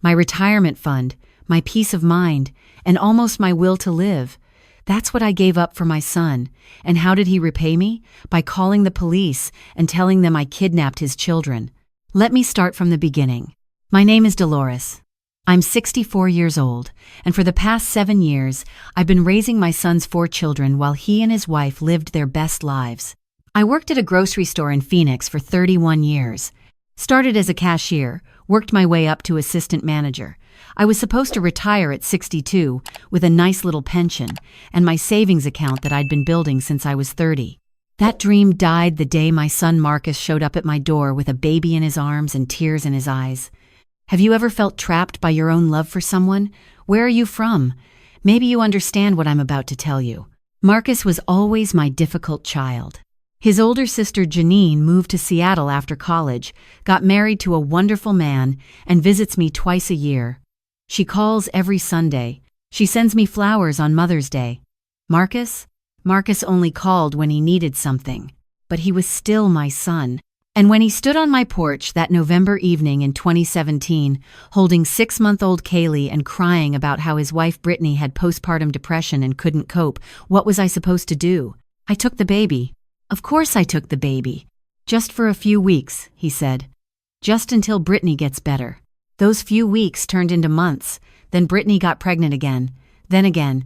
my retirement fund, my peace of mind, and almost my will to live. That's what I gave up for my son. And how did he repay me? By calling the police and telling them I kidnapped his children. Let me start from the beginning. My name is Dolores. I'm 64 years old, and for the past 7 years, I've been raising my son's 4 children while he and his wife lived their best lives. I worked at a grocery store in Phoenix for 31 years. Started as a cashier, worked my way up to assistant manager. I was supposed to retire at 62 with a nice little pension and my savings account that I'd been building since I was 30. That dream died the day my son Marcus showed up at my door with a baby in his arms and tears in his eyes. Have you ever felt trapped by your own love for someone? Where are you from? Maybe you understand what I'm about to tell you. Marcus was always my difficult child. His older sister Janine moved to Seattle after college, got married to a wonderful man, and visits me twice a year. She calls every Sunday. She sends me flowers on Mother's Day. Marcus only called when he needed something. But he was still my son. And when he stood on my porch that November evening in 2017, holding 6-month-old Kaylee and crying about how his wife Brittany had postpartum depression and couldn't cope, what was I supposed to do? I took the baby. Of course I took the baby. Just for a few weeks, he said. Just until Brittany gets better. Those few weeks turned into months. Then Brittany got pregnant again. Then again.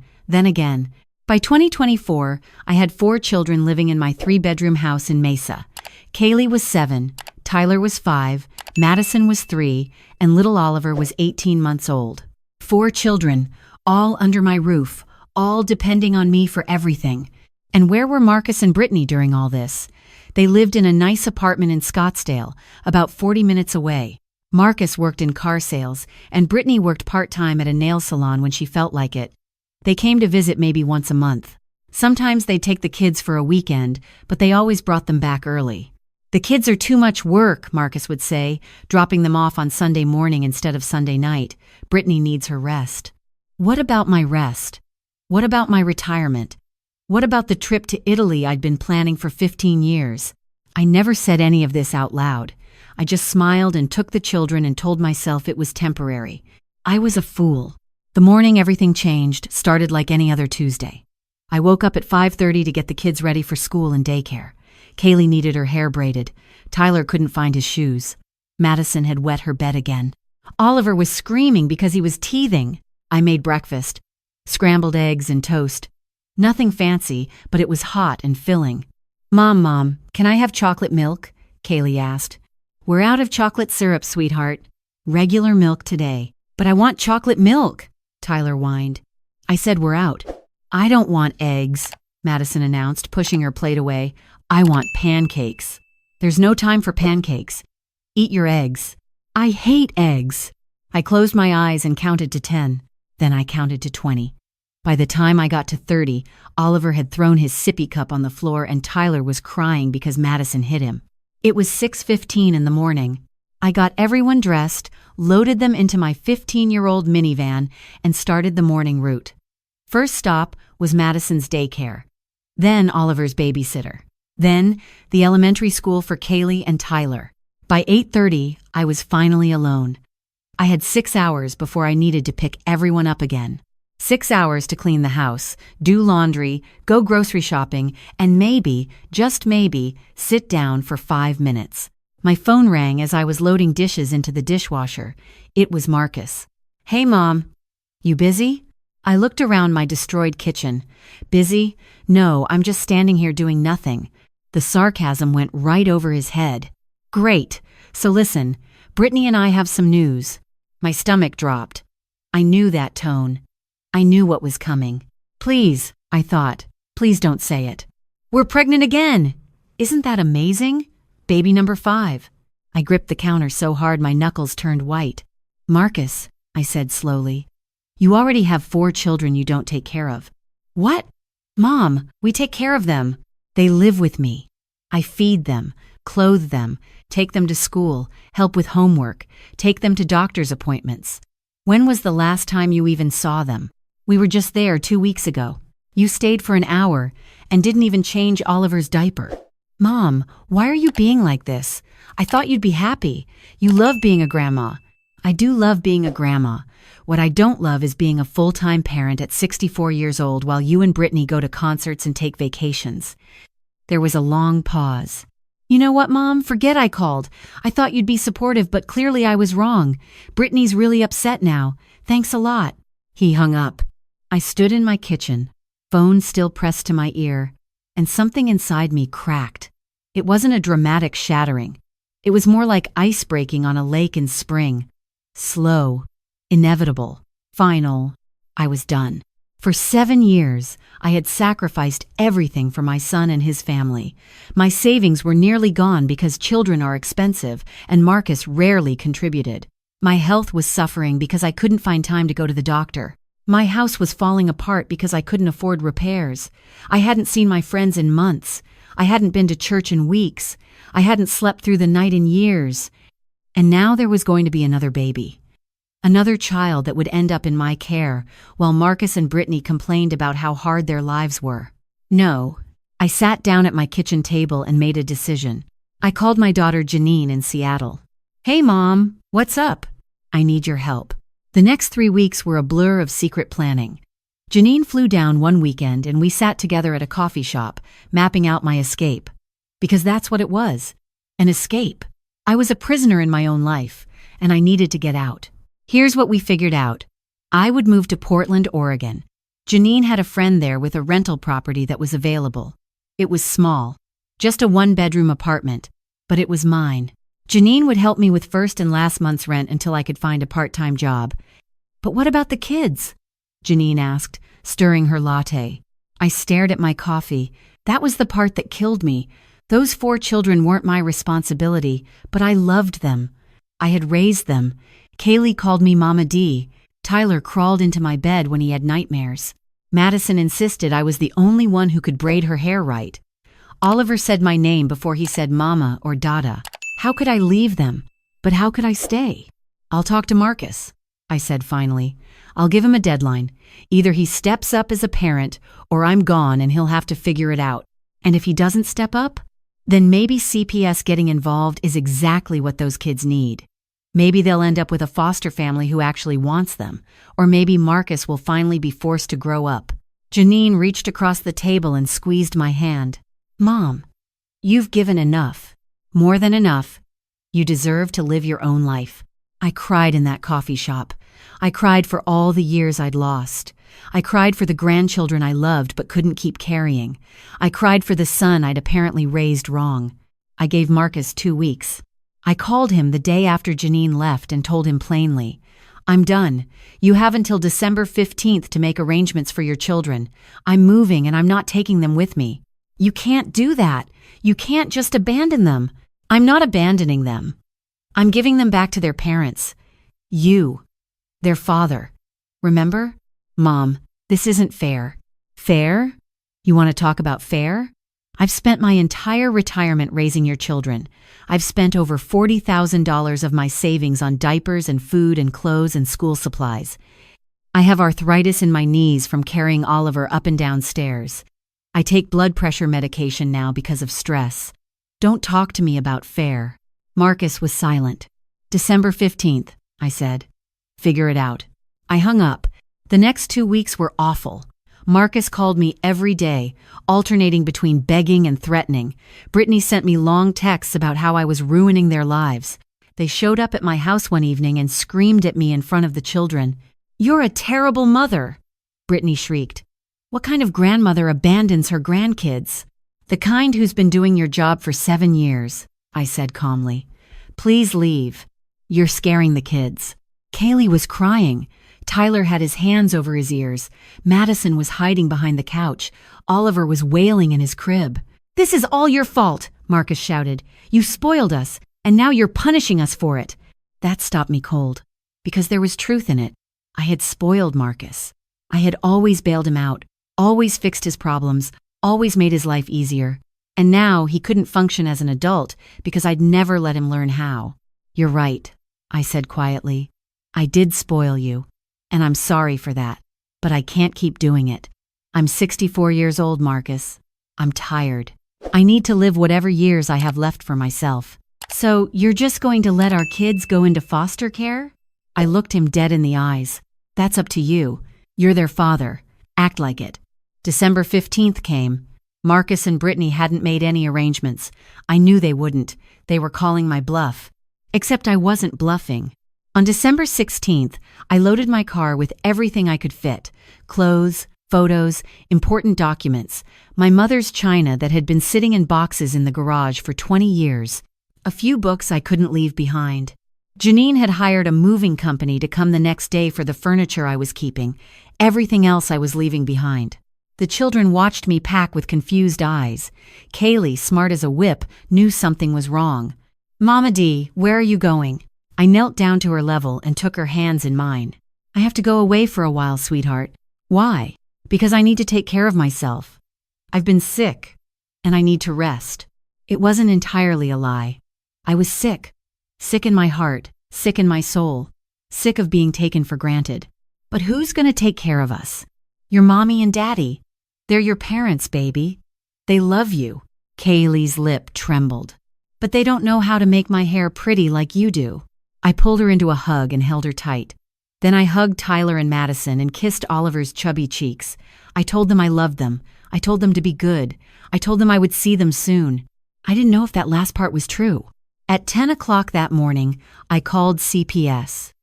By 2024, I had 4 children living in my 3-bedroom house in Mesa. Kaylee was 7, Tyler was 5, Madison was 3, and little Oliver was 18 months old. 4 children, all under my roof, all depending on me for everything. And where were Marcus and Brittany during all this? They lived in a nice apartment in Scottsdale, about 40 minutes away. Marcus worked in car sales, and Brittany worked part-time at a nail salon when she felt like it. They came to visit maybe once a month. Sometimes they'd take the kids for a weekend, but they always brought them back early. The kids are too much work, Marcus would say, dropping them off on Sunday morning instead of Sunday night. Brittany needs her rest. What about my rest? What about my retirement? What about the trip to Italy I'd been planning for 15 years? I never said any of this out loud. I just smiled and took the children and told myself it was temporary. I was a fool. The morning everything changed, started like any other Tuesday. I woke up at 5:30 to get the kids ready for school and daycare. Kaylee needed her hair braided. Tyler couldn't find his shoes. Madison had wet her bed again. Oliver was screaming because he was teething. I made breakfast. Scrambled eggs and toast. Nothing fancy, but it was hot and filling. Mom, can I have chocolate milk? Kaylee asked. We're out of chocolate syrup, sweetheart. Regular milk today. But I want chocolate milk, Tyler whined. I said we're out. I don't want eggs, Madison announced, pushing her plate away. I want pancakes. There's no time for pancakes. Eat your eggs. I hate eggs. I closed my eyes and counted to 10. Then I counted to 20. By the time I got to 30, Oliver had thrown his sippy cup on the floor and Tyler was crying because Madison hit him. It was 6:15 in the morning. I got everyone dressed, loaded them into my 15-year-old minivan, and started the morning route. First stop was Madison's daycare. Then Oliver's babysitter. Then the elementary school for Kaylee and Tyler. By 8:30, I was finally alone. I had 6 hours before I needed to pick everyone up again. 6 hours to clean the house, do laundry, go grocery shopping, and maybe, just maybe, sit down for 5 minutes. My phone rang as I was loading dishes into the dishwasher. It was Marcus. Hey, Mom. You busy? I looked around my destroyed kitchen. Busy? No, I'm just standing here doing nothing. The sarcasm went right over his head. Great. So listen, Brittany and I have some news. My stomach dropped. I knew that tone. I knew what was coming. Please, I thought, please don't say it. We're pregnant again. Isn't that amazing? Baby number 5. I gripped the counter so hard my knuckles turned white. Marcus, I said slowly, you already have 4 children you don't take care of. What? Mom, we take care of them. They live with me. I feed them, clothe them, take them to school, help with homework, take them to doctor's appointments. When was the last time you even saw them? We were just there 2 weeks ago. You stayed for an hour and didn't even change Oliver's diaper. Mom, why are you being like this? I thought you'd be happy. You love being a grandma. I do love being a grandma. What I don't love is being a full-time parent at 64 years old while you and Brittany go to concerts and take vacations." There was a long pause. "You know what, Mom? Forget I called. I thought you'd be supportive, but clearly I was wrong. Brittany's really upset now. Thanks a lot." He hung up. I stood in my kitchen, phone still pressed to my ear, and something inside me cracked. It wasn't a dramatic shattering. It was more like ice breaking on a lake in spring. Slow, inevitable, final. I was done. For 7 years, I had sacrificed everything for my son and his family. My savings were nearly gone because children are expensive, and Marcus rarely contributed. My health was suffering because I couldn't find time to go to the doctor. My house was falling apart because I couldn't afford repairs. I hadn't seen my friends in months. I hadn't been to church in weeks. I hadn't slept through the night in years. And now there was going to be another baby. Another child that would end up in my care, while Marcus and Brittany complained about how hard their lives were. No. I sat down at my kitchen table and made a decision. I called my daughter Janine in Seattle. "Hey, Mom, what's up? I need your help." The next 3 weeks were a blur of secret planning. Janine flew down one weekend and we sat together at a coffee shop, mapping out my escape. Because that's what it was. An escape. I was a prisoner in my own life, and I needed to get out. Here's what we figured out. I would move to Portland, Oregon. Janine had a friend there with a rental property that was available. It was small, just a 1-bedroom apartment, but it was mine. Janine would help me with first and last month's rent until I could find a part-time job. "But what about the kids?" Janine asked, stirring her latte. I stared at my coffee. That was the part that killed me. Those 4 children weren't my responsibility, but I loved them. I had raised them. Kaylee called me Mama D. Tyler crawled into my bed when he had nightmares. Madison insisted I was the only one who could braid her hair right. Oliver said my name before he said Mama or Dada. How could I leave them? But how could I stay? "I'll talk to Marcus," I said finally. "I'll give him a deadline. Either he steps up as a parent, or I'm gone and he'll have to figure it out. And if he doesn't step up, then maybe CPS getting involved is exactly what those kids need. Maybe they'll end up with a foster family who actually wants them, or maybe Marcus will finally be forced to grow up." Janine reached across the table and squeezed my hand. "Mom, you've given enough. More than enough. You deserve to live your own life." I cried in that coffee shop. I cried for all the years I'd lost. I cried for the grandchildren I loved but couldn't keep carrying. I cried for the son I'd apparently raised wrong. I gave Marcus 2 weeks. I called him the day after Janine left and told him plainly, "I'm done. You have until December 15th to make arrangements for your children. I'm moving and I'm not taking them with me." "You can't do that. You can't just abandon them." "I'm not abandoning them. I'm giving them back to their parents. You. Their father. Remember? Mom, this isn't fair." "Fair? You want to talk about fair? I've spent my entire retirement raising your children. I've spent over $40,000 of my savings on diapers and food and clothes and school supplies. I have arthritis in my knees from carrying Oliver up and down stairs. I take blood pressure medication now because of stress. Don't talk to me about fair." Marcus was silent. "December 15th, I said. "Figure it out." I hung up. The next 2 weeks were awful. Marcus called me every day, alternating between begging and threatening. Brittany sent me long texts about how I was ruining their lives. They showed up at my house one evening and screamed at me in front of the children. "You're a terrible mother!" Brittany shrieked. "What kind of grandmother abandons her grandkids?" "The kind who's been doing your job for 7 years, I said calmly. "Please leave. You're scaring the kids." Kaylee was crying. Tyler had his hands over his ears. Madison was hiding behind the couch. Oliver was wailing in his crib. "This is all your fault," Marcus shouted. "You spoiled us, and now you're punishing us for it." That stopped me cold, because there was truth in it. I had spoiled Marcus. I had always bailed him out, always fixed his problems, always made his life easier. And now he couldn't function as an adult because I'd never let him learn how. "You're right," I said quietly. "I did spoil you. And I'm sorry for that, but I can't keep doing it. I'm 64 years old, Marcus. I'm tired. I need to live whatever years I have left for myself." "So you're just going to let our kids go into foster care?" I looked him dead in the eyes. That's up to you. You're their father. Act like it. December 15th came. Marcus and Brittany hadn't made any arrangements. I knew they wouldn't. They were calling my bluff. Except I wasn't bluffing. On December 16th, I loaded my car with everything I could fit. Clothes, photos, important documents, my mother's china that had been sitting in boxes in the garage for 20 years, a few books I couldn't leave behind. Janine had hired a moving company to come the next day for the furniture I was keeping. Everything else I was leaving behind. The children watched me pack with confused eyes. Kaylee, smart as a whip, knew something was wrong. "Mama D, where are you going?" I knelt down to her level and took her hands in mine. "I have to go away for a while, sweetheart." "Why?" "Because I need to take care of myself. I've been sick, and I need to rest." It wasn't entirely a lie. I was sick. Sick in my heart, sick in my soul, sick of being taken for granted. But who's gonna take care of us? Your mommy and daddy. They're your parents, baby. They love you. Kaylee's lip trembled. But they don't know how to make my hair pretty like you do. I pulled her into a hug and held her tight. Then I hugged Tyler and Madison and kissed Oliver's chubby cheeks. I told them I loved them. I told them to be good. I told them I would see them soon. I didn't know if that last part was true. At 10 o'clock that morning, I called CPS.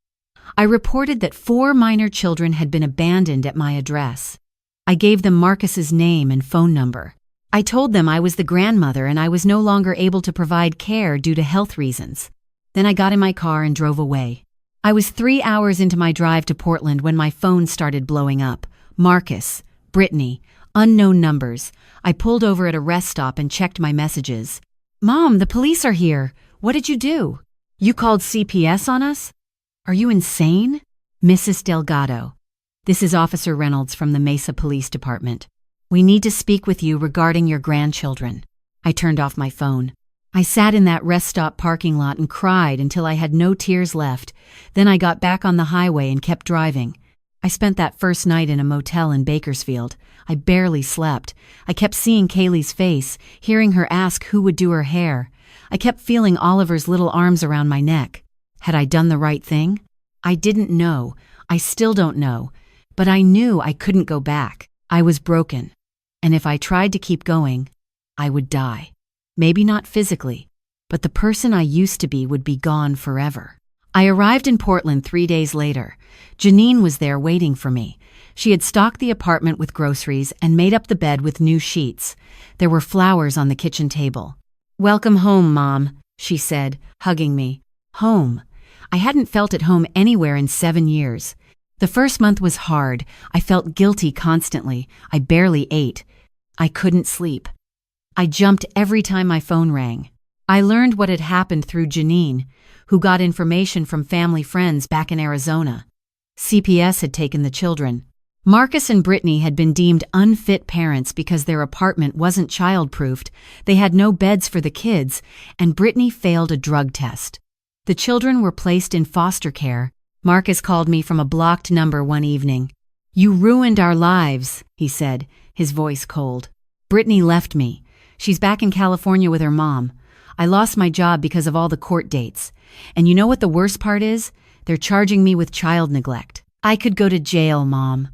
I reported that 4 minor children had been abandoned at my address. I gave them Marcus's name and phone number. I told them I was the grandmother and I was no longer able to provide care due to health reasons. Then I got in my car and drove away. I was 3 hours into my drive to Portland when my phone started blowing up. Marcus, Brittany, unknown numbers. I pulled over at a rest stop and checked my messages. "Mom, the police are here. What did you do? You called CPS on us? Are you insane?" "Mrs. Delgado, this is Officer Reynolds from the Mesa Police Department. We need to speak with you regarding your grandchildren." I turned off my phone. I sat in that rest stop parking lot and cried until I had no tears left. Then I got back on the highway and kept driving. I spent that first night in a motel in Bakersfield. I barely slept. I kept seeing Kaylee's face, hearing her ask who would do her hair. I kept feeling Oliver's little arms around my neck. Had I done the right thing? I didn't know. I still don't know. But I knew I couldn't go back. I was broken. And if I tried to keep going, I would die. Maybe not physically, but the person I used to be would be gone forever. I arrived in Portland 3 days later. Janine was there waiting for me. She had stocked the apartment with groceries and made up the bed with new sheets. There were flowers on the kitchen table. "Welcome home, Mom," she said, hugging me. Home. I hadn't felt at home anywhere in 7 years. The first month was hard. I felt guilty constantly. I barely ate. I couldn't sleep. I jumped every time my phone rang. I learned what had happened through Janine, who got information from family friends back in Arizona. CPS had taken the children. Marcus and Brittany had been deemed unfit parents because their apartment wasn't child-proofed, they had no beds for the kids, and Brittany failed a drug test. The children were placed in foster care. Marcus called me from a blocked number one evening. "You ruined our lives," he said, his voice cold. "Brittany left me. She's back in California with her mom. I lost my job because of all the court dates. And you know what the worst part is? They're charging me with child neglect. I could go to jail, Mom.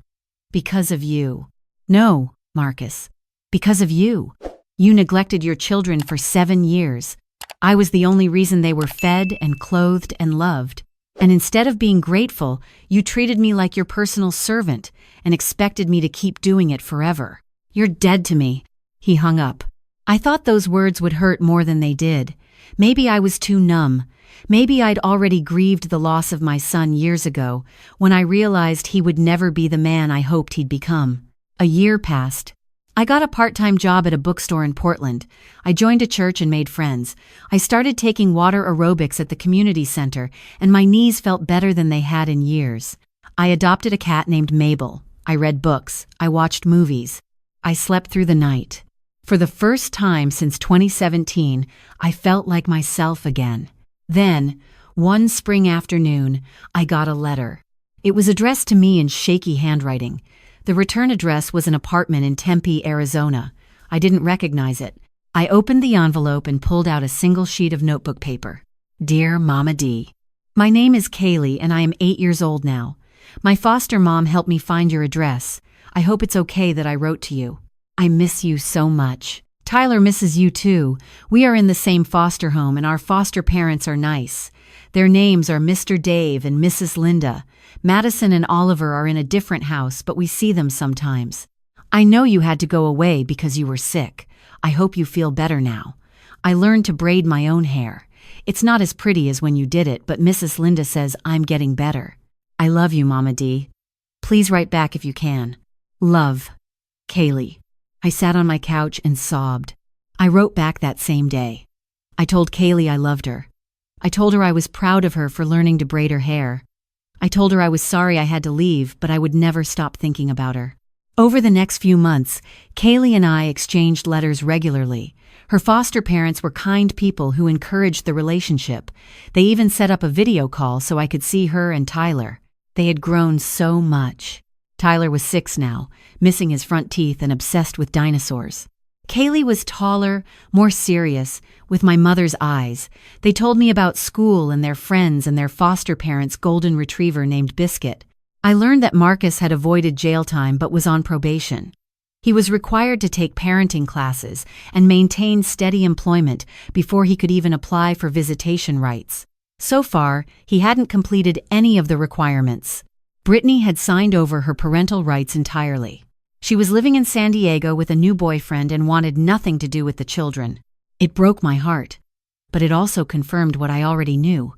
Because of you." "No, Marcus. Because of you. You neglected your children for 7 years. I was the only reason they were fed and clothed and loved. And instead of being grateful, you treated me like your personal servant and expected me to keep doing it forever. You're dead to me." He hung up. I thought those words would hurt more than they did. Maybe I was too numb. Maybe I'd already grieved the loss of my son years ago, when I realized he would never be the man I hoped he'd become. A year passed. I got a part-time job at a bookstore in Portland. I joined a church and made friends. I started taking water aerobics at the community center, and my knees felt better than they had in years. I adopted a cat named Mabel. I read books. I watched movies. I slept through the night. For the first time since 2017, I felt like myself again. Then, one spring afternoon, I got a letter. It was addressed to me in shaky handwriting. The return address was an apartment in Tempe, Arizona. I didn't recognize it. I opened the envelope and pulled out a single sheet of notebook paper. "Dear Mama D, My name is Kaylee and I am 8 years old now. My foster mom helped me find your address. I hope it's okay that I wrote to you. I miss you so much. Tyler misses you too. We are in the same foster home and our foster parents are nice. Their names are Mr. Dave and Mrs. Linda. Madison and Oliver are in a different house, but we see them sometimes. I know you had to go away because you were sick. I hope you feel better now. I learned to braid my own hair. It's not as pretty as when you did it, but Mrs. Linda says I'm getting better. I love you, Mama D. Please write back if you can. Love, Kaylee. I sat on my couch and sobbed. I wrote back that same day. I told Kaylee I loved her. I told her I was proud of her for learning to braid her hair. I told her I was sorry I had to leave, but I would never stop thinking about her. Over the next few months, Kaylee and I exchanged letters regularly. Her foster parents were kind people who encouraged the relationship. They even set up a video call so I could see her and Tyler. They had grown so much. Tyler was 6 now, missing his front teeth and obsessed with dinosaurs. Kaylee was taller, more serious, with my mother's eyes. They told me about school and their friends and their foster parents' golden retriever named Biscuit. I learned that Marcus had avoided jail time but was on probation. He was required to take parenting classes and maintain steady employment before he could even apply for visitation rights. So far, he hadn't completed any of the requirements. Brittany had signed over her parental rights entirely. She was living in San Diego with a new boyfriend and wanted nothing to do with the children. It broke my heart, but it also confirmed what I already knew.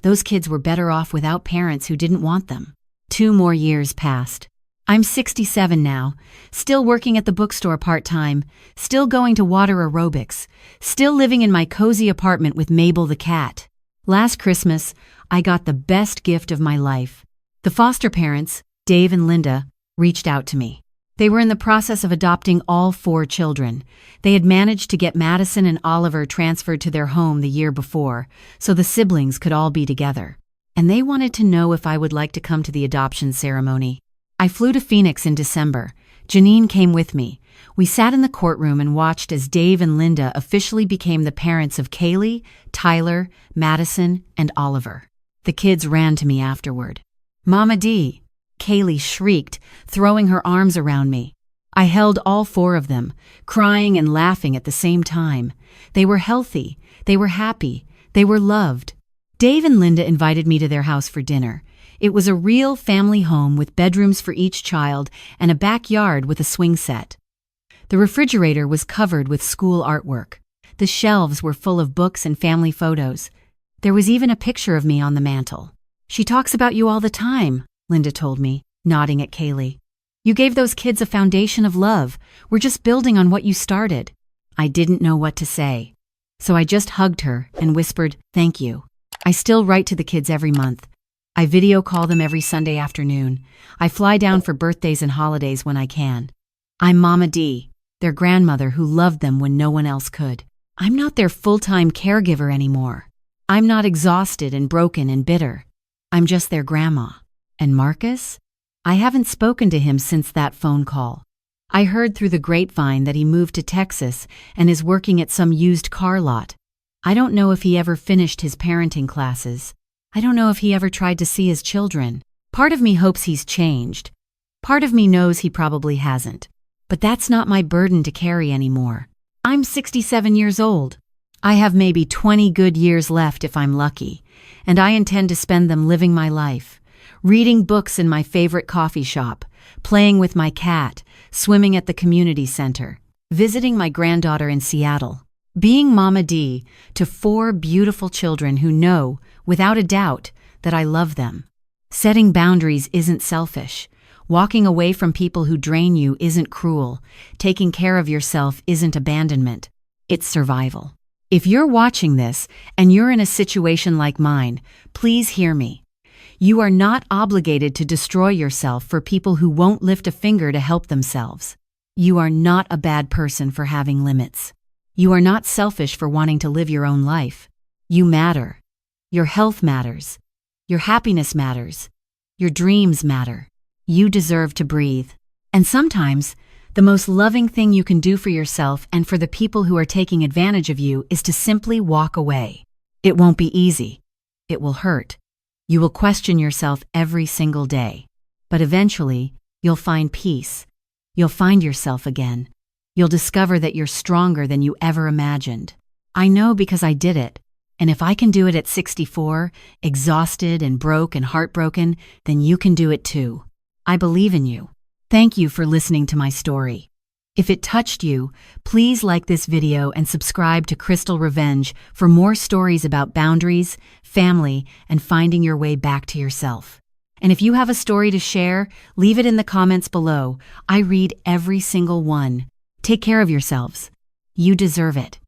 Those kids were better off without parents who didn't want them. 2 more years passed. I'm 67 now, still working at the bookstore part-time, still going to water aerobics, still living in my cozy apartment with Mabel the cat. Last Christmas, I got the best gift of my life. The foster parents, Dave and Linda, reached out to me. They were in the process of adopting all 4 children. They had managed to get Madison and Oliver transferred to their home the year before, so the siblings could all be together. And they wanted to know if I would like to come to the adoption ceremony. I flew to Phoenix in December. Janine came with me. We sat in the courtroom and watched as Dave and Linda officially became the parents of Kaylee, Tyler, Madison, and Oliver. The kids ran to me afterward. Mama D, Kaylee shrieked, throwing her arms around me. I held all 4 of them, crying and laughing at the same time. They were healthy, they were happy, they were loved. Dave and Linda invited me to their house for dinner. It was a real family home with bedrooms for each child and a backyard with a swing set. The refrigerator was covered with school artwork. The shelves were full of books and family photos. There was even a picture of me on the mantel. She talks about you all the time, Linda told me, nodding at Kaylee. You gave those kids a foundation of love. We're just building on what you started. I didn't know what to say. So I just hugged her and whispered, thank you. I still write to the kids every month. I video call them every Sunday afternoon. I fly down for birthdays and holidays when I can. I'm Mama D, their grandmother who loved them when no one else could. I'm not their full-time caregiver anymore. I'm not exhausted and broken and bitter. I'm just their grandma. And Marcus? I haven't spoken to him since that phone call. I heard through the grapevine that he moved to Texas and is working at some used car lot. I don't know if he ever finished his parenting classes. I don't know if he ever tried to see his children. Part of me hopes he's changed. Part of me knows he probably hasn't. But that's not my burden to carry anymore. I'm 67 years old. I have maybe 20 good years left if I'm lucky, and I intend to spend them living my life, reading books in my favorite coffee shop, playing with my cat, swimming at the community center, visiting my granddaughter in Seattle, being Mama D to 4 beautiful children who know, without a doubt, that I love them. Setting boundaries isn't selfish. Walking away from people who drain you isn't cruel. Taking care of yourself isn't abandonment. It's survival. If you're watching this and you're in a situation like mine, please hear me. You are not obligated to destroy yourself for people who won't lift a finger to help themselves. You are not a bad person for having limits. You are not selfish for wanting to live your own life. You matter. Your health matters. Your happiness matters. Your dreams matter. You deserve to breathe. And sometimes, the most loving thing you can do for yourself and for the people who are taking advantage of you is to simply walk away. It won't be easy. It will hurt. You will question yourself every single day. But eventually, you'll find peace. You'll find yourself again. You'll discover that you're stronger than you ever imagined. I know because I did it. And if I can do it at 64, exhausted and broke and heartbroken, then you can do it too. I believe in you. Thank you for listening to my story. If it touched you, please like this video and subscribe to Crystal Revenge for more stories about boundaries, family, and finding your way back to yourself. And if you have a story to share, leave it in the comments below. I read every single one. Take care of yourselves. You deserve it.